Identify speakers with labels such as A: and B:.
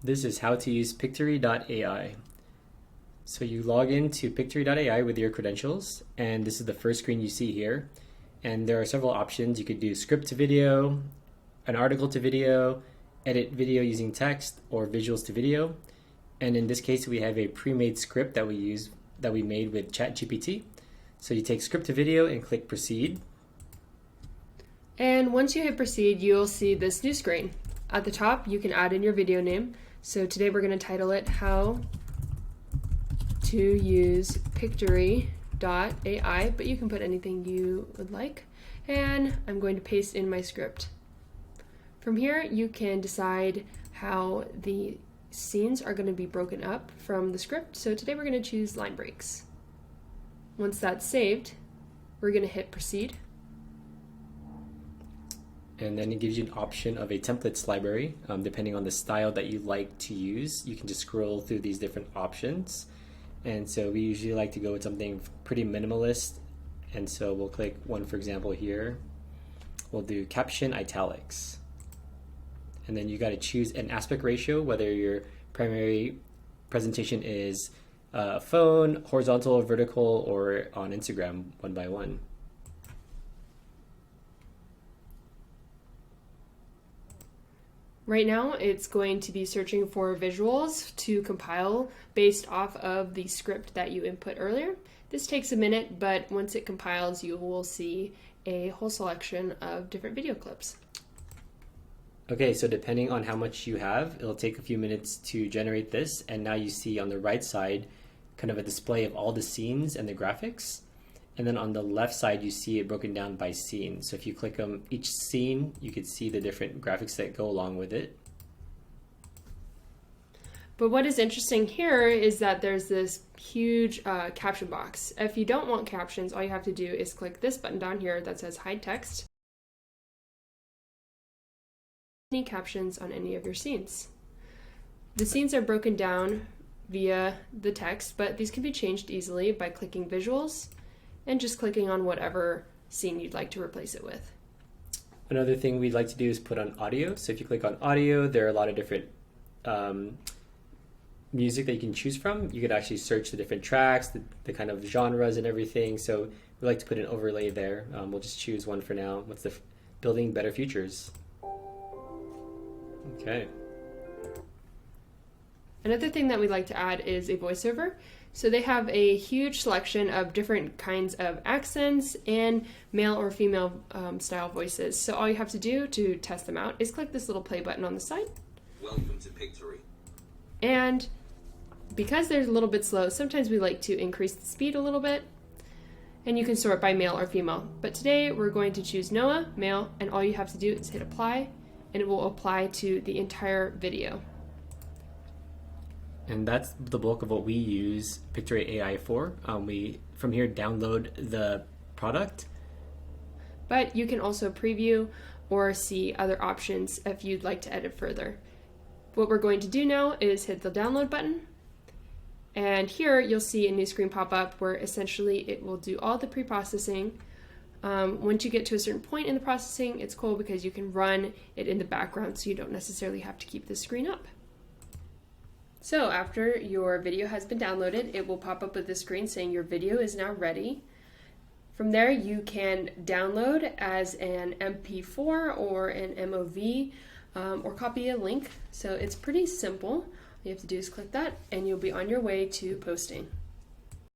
A: This is how to use Pictory.ai. So you log into Pictory.ai with your credentials, and this is the first screen you see here. And there are several options. You could do script to video, an article to video, edit video using text, or visuals to video. And in this case, we have a pre-made script that we made with ChatGPT. So you take script to video and click proceed.
B: And once you hit proceed, you'll see this new screen. At the top, you can add in your video name. So today we're going to title it How to Use Pictory AI, but you can put anything you would like. And I'm going to paste in my script. From here, you can decide how the scenes are going to be broken up from the script. So today we're going to choose line breaks. Once that's saved, we're going to hit proceed.
A: And then it gives you an option of a templates library. Depending on the style that you like to use, you can just scroll through these different options. And so we usually like to go with something pretty minimalist. And so we'll click one, for example, here. We'll do caption italics. And then you got to choose an aspect ratio, whether your primary presentation is phone, horizontal or vertical, or on Instagram 1:1.
B: Right now, it's going to be searching for visuals to compile based off of the script that you input earlier. This takes a minute, but once it compiles, you will see a whole selection of different video clips.
A: Okay, so depending on how much you have, it'll take a few minutes to generate this, and now you see on the right side kind of a display of all the scenes and the graphics. And then on the left side, you see it broken down by scene. So if you click on each scene, you could see the different graphics that go along with it.
B: But what is interesting here is that there's this huge caption box. If you don't want captions, all you have to do is click this button down here that says hide text. Any captions on any of your scenes. The scenes are broken down via the text, but these can be changed easily by clicking visuals and just clicking on whatever scene you'd like to replace it with.
A: Another thing we'd like to do is put on audio. So if you click on audio, there are a lot of different music that you can choose from. You could actually search the different tracks, the kind of genres and everything. So we like to put an overlay there. We'll just choose one for now. What's the Building Better Futures? Okay.
B: Another thing that we like to add is a voiceover. So they have a huge selection of different kinds of accents and male or female style voices. So all you have to do to test them out is click this little play button on the side.
C: Welcome to Pictory.
B: And because they're a little bit slow, sometimes we like to increase the speed a little bit. And you can sort by male or female. But today we're going to choose Noah, male, and all you have to do is hit apply, and it will apply to the entire video.
A: And that's the bulk of what we use Pictory AI for. We, from here, download the product.
B: But you can also preview or see other options if you'd like to edit further. What we're going to do now is hit the download button. And here you'll see a new screen pop up where essentially it will do all the pre-processing. Once you get to a certain point in the processing, it's cool because you can run it in the background so you don't necessarily have to keep the screen up. So after your video has been downloaded, it will pop up with this screen saying your video is now ready. From there, you can download as an MP4 or an MOV or copy a link. So it's pretty simple. All you have to do is click that and you'll be on your way to posting.